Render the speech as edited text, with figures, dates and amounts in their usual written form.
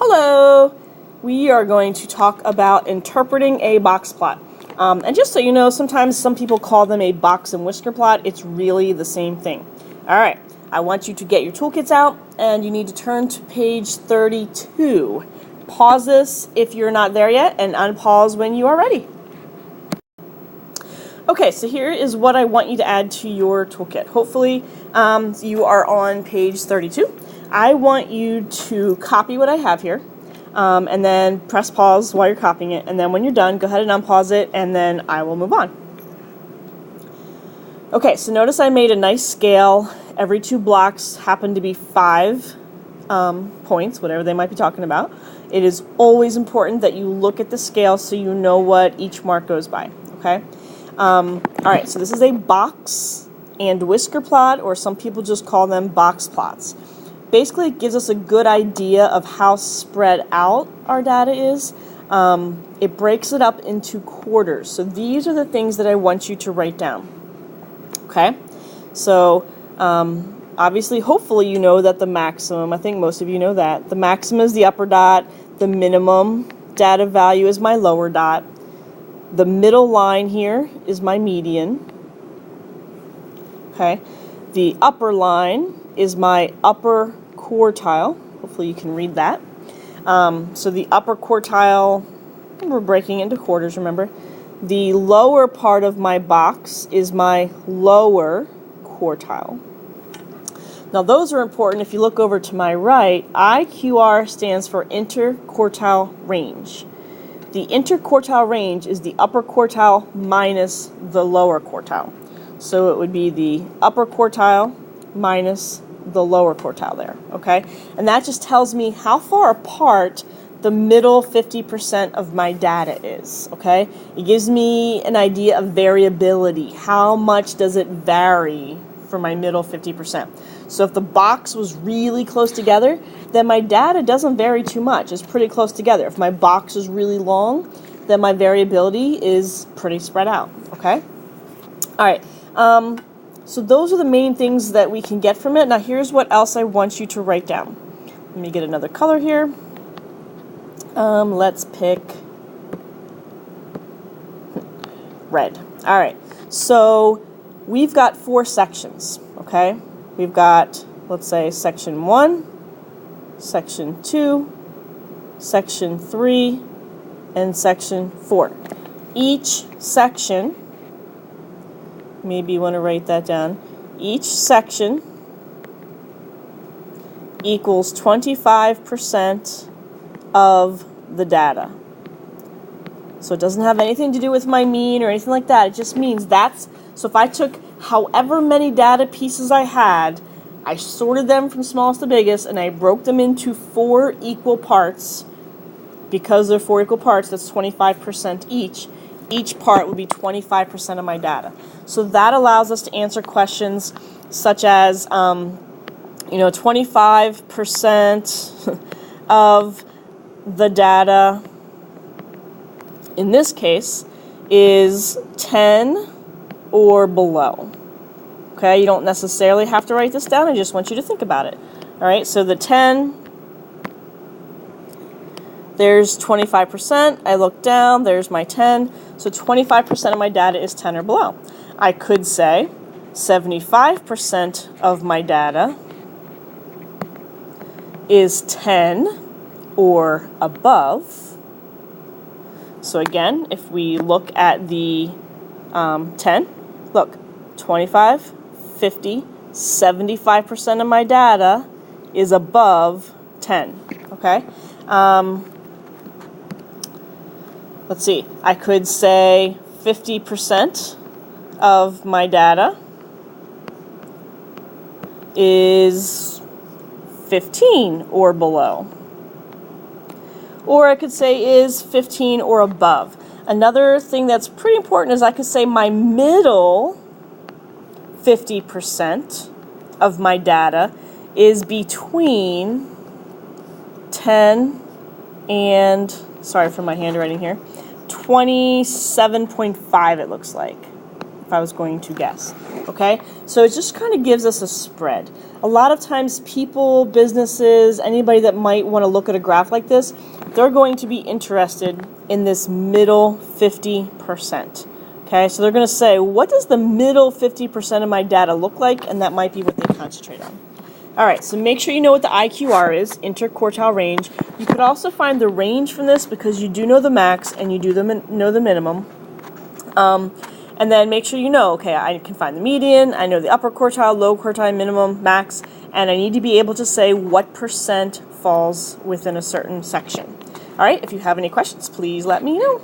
Hello! We are going to talk about interpreting a box plot. And just so you know, sometimes some people call them a box and whisker plot. It's really the same thing. Alright, I want you to get your toolkits out, and you need to turn to page 32. Pause this if you're not there yet, and unpause when you are ready. Okay, so here is what I want you to add to your toolkit. Hopefully you are on page 32. I want you to copy what I have here, and then press pause while you're copying it, and then when you're done, go ahead and unpause it, and then I will move on. Okay, so notice I made a nice scale. Every two blocks happen to be 5 points, whatever they might be talking about. It is always important that you look at the scale so you know what each mark goes by, okay? Alright, so this is a box and whisker plot, or some people just call them box plots. Basically, it gives us a good idea of how spread out our data is. It breaks it up into quarters. So these are the things that I want you to write down. Okay? So, obviously, hopefully you know that the maximum, I think most of you know that, the maximum is the upper dot, the minimum data value is my lower dot, the middle line here is my median. Okay? The upper line is my upper quartile. Hopefully you can read that. So the upper quartile, we're breaking into quarters, remember. The lower part of my box is my lower quartile. Now those are important. If you look over to my right, IQR stands for interquartile range. The interquartile range is the upper quartile minus the lower quartile. So it would be the upper quartile minus the lower quartile there, okay? And that just tells me how far apart the middle 50% of my data is, okay? It gives me an idea of variability. How much does it vary for my middle 50%? So if the box was really close together, then my data doesn't vary too much. It's pretty close together. If my box is really long, then my variability is pretty spread out, okay? All right. So those are the main things that we can get from it. Now here's what else I want you to write down. Let me get another color here. Let's pick red. All right. So we've got 4 sections, okay? We've got, let's say, section 1, section 2, section 3, and section 4. Each section, maybe you want to write that down. Each section equals 25% of the data. So it doesn't have anything to do with my mean or anything like that. It just means that's, so if I took however many data pieces I had, I sorted them from smallest to biggest, and I broke them into 4 equal parts. Because they're 4 equal parts, that's 25% each. Each part would be 25% of my data. So that allows us to answer questions such as, 25% of the data, in this case, is 10 or below. Okay, you don't necessarily have to write this down. I just want you to think about it. All right, so the 10, there's 25%. I look down, there's my 10. So 25% of my data is 10 or below. I could say 75% of my data is 10 or above. So again, if we look at the 10, look, 25, 50, 75% of my data is above 10, okay? Let's see, I could say 50% of my data is 15 or below. Or I could say is 15 or above. Another thing that's pretty important is I could say my middle 50% of my data is between 10 and, sorry for my handwriting here, 27.5 it looks like. if I was going to guess. Okay, so it just kind of gives us a spread. A lot of times people, businesses, anybody that might want to look at a graph like this, they're going to be interested in this middle 50%. Okay, so they're going to say, what does the middle 50% of my data look like? And that might be what they concentrate on. All right, so make sure you know what the IQR is, interquartile range. You could also find the range from this because you do know the max and you do know the minimum. And then make sure you know, okay, I can find the median, I know the upper quartile, low quartile, minimum, max, and I need to be able to say what percent falls within a certain section. All right, if you have any questions, please let me know.